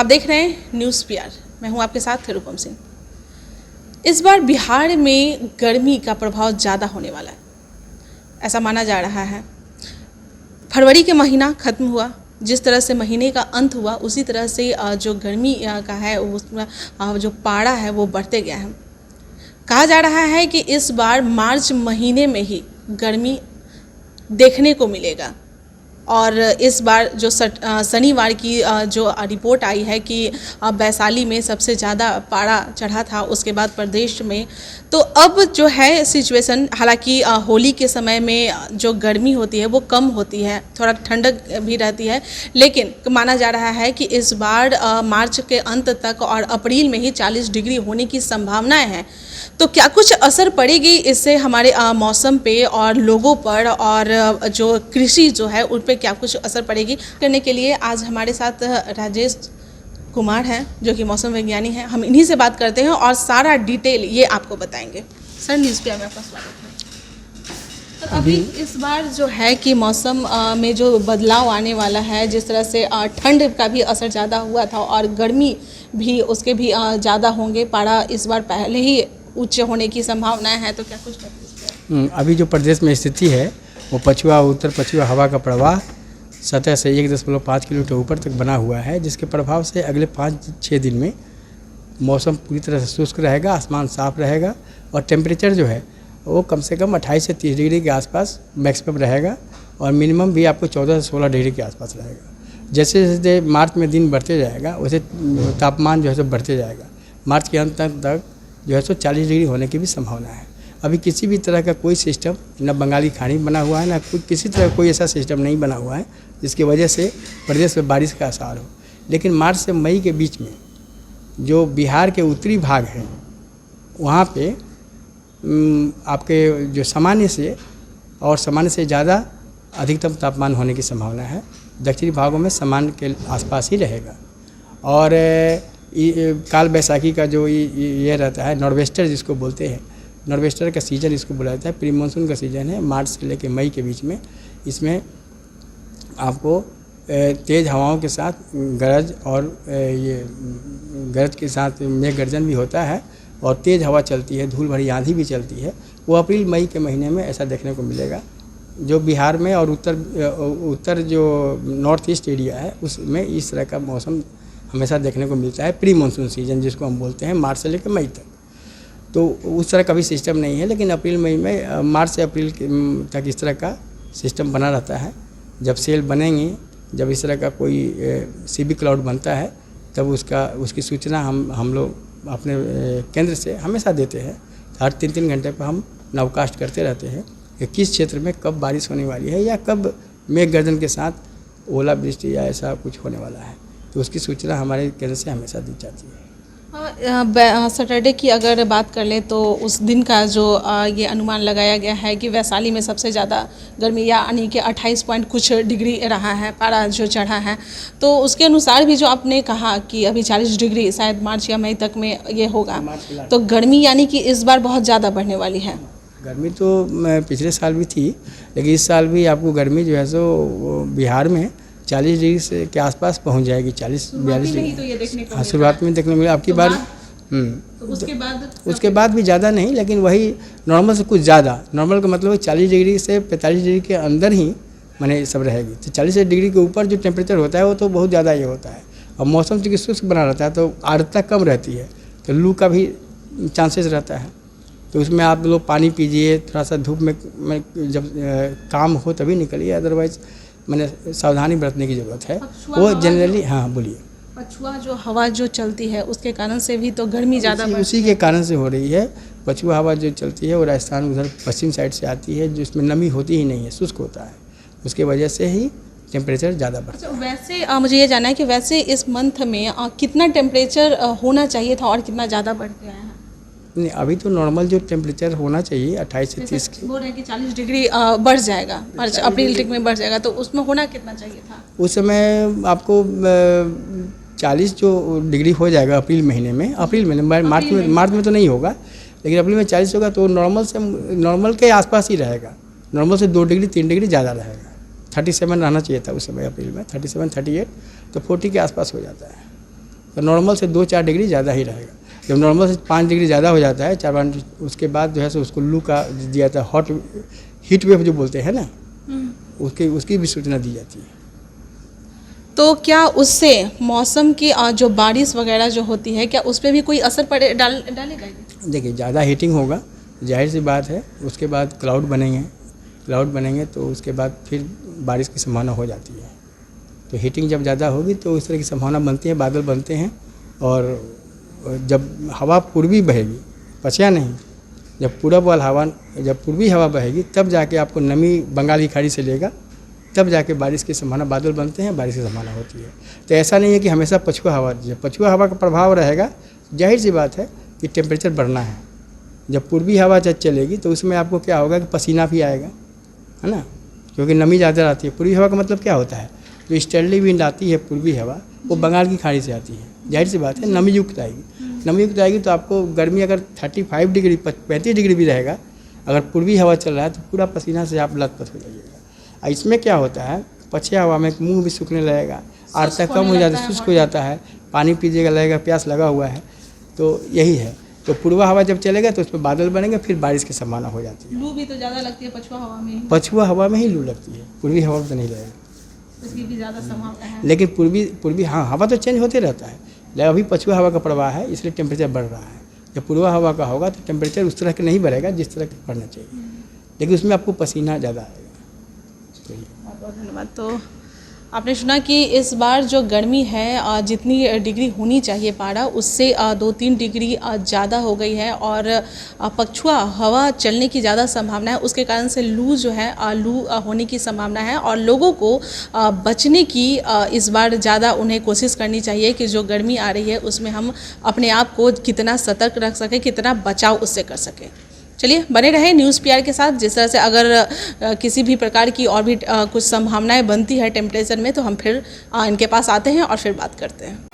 आप देख रहे हैं न्यूज़ पीआर। मैं हूं आपके साथ रूपम सिंह। इस बार बिहार में गर्मी का प्रभाव ज़्यादा होने वाला है, ऐसा माना जा रहा है। फरवरी के महीना ख़त्म हुआ, जिस तरह से महीने का अंत हुआ उसी तरह से जो गर्मी का है उसमें जो पारा है वो बढ़ते गया है। कहा जा रहा है कि इस बार मार्च महीने में ही गर्मी देखने को मिलेगा और इस बार जो शनिवार की जो रिपोर्ट आई है कि वैशाली में सबसे ज़्यादा पारा चढ़ा था, उसके बाद प्रदेश में। तो अब जो है सिचुएशन, हालांकि होली के समय में जो गर्मी होती है वो कम होती है, थोड़ा ठंडक भी रहती है, लेकिन माना जा रहा है कि इस बार मार्च के अंत तक और अप्रैल में ही 40 डिग्री होने की संभावनाएं हैं। तो क्या कुछ असर पड़ेगी इससे हमारे मौसम पे और लोगों पर, और जो कृषि जो है उन पे क्या कुछ असर पड़ेगी, करने के लिए आज हमारे साथ राजेश कुमार हैं जो कि मौसम विज्ञानी हैं। हम इन्हीं से बात करते हैं और सारा डिटेल ये आपको बताएंगे। सर, न्यूज़ पे में आपका स्वागत है। तो अभी इस बार जो है कि मौसम में जो बदलाव आने वाला है, जिस तरह से ठंड का भी असर ज़्यादा हुआ था और गर्मी भी उसके भी ज़्यादा होंगे, पारा इस बार पहले ही उच्च होने की संभावनाएं हैं, तो क्या कुछ अभी जो प्रदेश में स्थिति है वो पछुआ उत्तर पछुआ हवा का प्रवाह सतह से 1.5 किलोमीटर ऊपर तक बना हुआ है, जिसके प्रभाव से अगले 5-6 दिन में मौसम पूरी तरह से शुष्क रहेगा, आसमान साफ रहेगा और टेम्परेचर जो है वो कम से कम 28 से 30 डिग्री के आसपास मैक्सिमम रहेगा और मिनिमम भी आपको 14 से 16 डिग्री के आसपास रहेगा। जैसे जैसे मार्च में दिन बढ़ते जाएगा वैसे तापमान जो है सो बढ़ते जाएगा। मार्च के अंत तक जो है सो 40 डिग्री होने की भी संभावना है। अभी किसी भी तरह का कोई सिस्टम न बंगाली खाड़ी बना हुआ है, न किसी तरह कोई ऐसा सिस्टम नहीं बना हुआ है जिसकी वजह से प्रदेश में बारिश का आसार हो। लेकिन मार्च से मई के बीच में जो बिहार के उत्तरी भाग है वहाँ पे आपके जो सामान्य से ज़्यादा अधिकतम तापमान होने की संभावना है। दक्षिणी भागों में सामान्य के आसपास ही रहेगा। और काल बैसाखी का जो ये रहता है, नॉर्वेस्टर जिसको बोलते हैं, नॉर्वेस्टर का सीज़न इसको बोला जाता है। प्री मानसून का सीज़न है मार्च से लेकर मई के बीच में। इसमें आपको तेज़ हवाओं के साथ गरज और ये गरज के साथ मेघ गर्जन भी होता है और तेज़ हवा चलती है, धूल भरी आंधी भी चलती है। वो अप्रैल मई के महीने में ऐसा देखने को मिलेगा। जो बिहार में और उत्तर जो नॉर्थ ईस्ट एरिया है उसमें इस तरह का मौसम हमेशा देखने को मिलता है। प्री मानसून सीजन जिसको हम बोलते हैं, मार्च से लेकर मई तक। तो उस तरह का भी सिस्टम नहीं है, लेकिन अप्रैल मई में मार्च से अप्रैल तक इस तरह का सिस्टम बना रहता है। जब सेल बनेंगे, जब इस तरह का कोई सीबी क्लाउड बनता है, तब उसकी सूचना हम लोग अपने केंद्र से हमेशा देते हैं। हर 3-3 घंटे पर हम नाउकास्ट करते रहते हैं कि किस क्षेत्र में कब बारिश होने वाली है या कब मेघ गर्जन के साथ ओलावृष्टि या ऐसा कुछ होने वाला है। तो उसकी सूचना हमारे केंद्र से हमेशा दी जाती है। सैटरडे की अगर बात कर लें तो उस दिन का जो ये अनुमान लगाया गया है कि वैशाली में सबसे ज़्यादा गर्मी यानी कि 28 पॉइंट कुछ डिग्री रहा है, पारा जो चढ़ा है। तो उसके अनुसार भी जो आपने कहा कि अभी 40 डिग्री शायद मार्च या मई तक में ये होगा, तो गर्मी यानी कि इस बार बहुत ज़्यादा बढ़ने वाली है। गर्मी तो पिछले साल भी थी, लेकिन इस साल भी आपको गर्मी जो है सो बिहार में 40 डिग्री से के आसपास पहुंच जाएगी। 40-42 डिग्री तो ये देखने को शुरुआत में देखने को मिला। आपकी बार तो उसके बाद भी ज़्यादा नहीं, लेकिन वही नॉर्मल से कुछ ज़्यादा। नॉर्मल का मतलब 40 डिग्री से 45 डिग्री के अंदर ही माने सब रहेगी। तो 40 डिग्री के ऊपर जो टेम्परेचर होता है वो तो बहुत ज़्यादा ये होता है। और मौसम चूँकि शुष्क बना रहता है तो आर्द्रता कम रहती है, तो लू का भी चांसेस रहता है। तो उसमें आप लोग पानी पीजिए, थोड़ा सा धूप में जब काम हो तभी निकलिए, अदरवाइज मैंने सावधानी बरतने की ज़रूरत है। वो जनरली, हाँ बोलिए। पछुआ जो हवा जो चलती है उसके कारण से भी तो गर्मी ज़्यादा उसी के कारण से हो रही है। पछुआ हवा जो चलती है वो राजस्थान उधर पश्चिम साइड से आती है, जिसमें नमी होती ही नहीं है, शुष्क होता है। उसके वजह से ही टेम्परेचर ज़्यादा बढ़ता है। वैसे मुझे ये जानना है कि वैसे इस मंथ में कितना टेम्परेचर होना चाहिए था और कितना ज़्यादा बढ़ गया है? नहीं, अभी तो नॉर्मल जो टेम्परेचर होना चाहिए 28 से 30 की, बोल रहे हैं कि 40 डिग्री बढ़ जाएगा, मार्च अप्रैल तक में बढ़ जाएगा, तो उसमें होना कितना चाहिए था? उस समय आपको 40 जो डिग्री हो जाएगा अप्रैल महीने में। मार्च में तो नहीं होगा, लेकिन अप्रैल में 40 होगा तो नॉर्मल के आसपास ही रहेगा। नॉर्मल से 2 डिग्री 3 डिग्री ज़्यादा रहेगा। 37 रहना चाहिए था उस समय अप्रैल में, 37-38, तो 40 के आसपास हो जाता है। तो नॉर्मल से 2-4 डिग्री ज़्यादा ही रहेगा। जब नॉर्मल से 5 डिग्री ज़्यादा हो जाता है 4-5, उसके बाद जो है सो उसको लू का दिया जाता है, हॉट हीट वेव जो बोलते हैं ना, उसकी भी सूचना दी जाती है। तो क्या उससे मौसम की जो बारिश वगैरह जो होती है, क्या उस पर भी कोई असर डालेगा? देखिए, ज़्यादा हीटिंग होगा, जाहिर सी बात है, उसके बाद क्लाउड बनेंगे तो उसके बाद फिर बारिश की संभावना हो जाती है। तो हीटिंग जब ज़्यादा होगी तो इस तरह की संभावना बनती है, बादल बनते हैं। और जब हवा पूर्वी बहेगी, पश्चिम नहीं, जब पूर्वी हवा बहेगी तब जाके आपको नमी बंगाल की खाड़ी से लेगा, तब जाके बारिश की संभावना, बादल बनते हैं, बारिश की संभावना होती है। तो ऐसा नहीं है कि हमेशा पछुआ हवा, जब पछुआ हवा का प्रभाव रहेगा, जाहिर सी बात है कि टेम्परेचर बढ़ना है। जब पूर्वी हवा जब चलेगी तो उसमें आपको क्या होगा कि पसीना भी आएगा, है ना, क्योंकि नमी ज़्यादा रहती है। पूर्वी हवा का मतलब क्या होता है, जो ईस्टर्ली विंड आती है पूर्वी हवा, वो बंगाल की खाड़ी से आती है, जाहिर सी बात है नमी युक्त आएगी तो आपको गर्मी अगर 35 डिग्री 35 डिग्री भी रहेगा, अगर पूर्वी हवा चल रहा है तो पूरा पसीना से आप लथपथ हो जाइएगा। इसमें क्या होता है, पछिया हवा में मुंह भी सूखने लगेगा, आर्द्रता कम हो जाता है, शुष्क हो जाता है, पानी पीजिएगा लगेगा प्यास लगा हुआ है, तो यही है। तो पूर्वा हवा जब चलेगा तो उसमें बादल बनेंगे, फिर बारिश की संभावना हो जाती है। लू भी तो ज़्यादा लगती है पछुआ हवा में? पछुआ हवा में ही लू लगती है, पूर्वी हवा में तो नहीं लगेगा, उसकी भी ज़्यादा संभावना है। लेकिन पूर्वी हाँ, हवा तो चेंज होते रहता है, लेकिन अभी पछुआ हवा का प्रवाह है, इसलिए टेम्परेचर बढ़ रहा है। जब पूर्वा हवा का होगा तो टेम्परेचर उस तरह का नहीं बढ़ेगा जिस तरह का बढ़ना चाहिए, लेकिन उसमें आपको पसीना ज़्यादा आएगा। बहुत बहुत धन्यवाद। तो आपने सुना कि इस बार जो गर्मी है, जितनी डिग्री होनी चाहिए पारा, उससे 2-3 डिग्री ज़्यादा हो गई है, और पछुआ हवा चलने की ज़्यादा संभावना है। उसके कारण से लू जो है, लू होने की संभावना है, और लोगों को बचने की इस बार ज़्यादा उन्हें कोशिश करनी चाहिए कि जो गर्मी आ रही है उसमें हम अपने आप को कितना सतर्क रख सकें, कितना बचाव उससे कर सकें। चलिए, बने रहे न्यूज़ पीआर के साथ। जिस तरह से अगर किसी भी प्रकार की और भी कुछ संभावनाएं बनती है टेम्परेचर में, तो हम फिर इनके पास आते हैं और फिर बात करते हैं।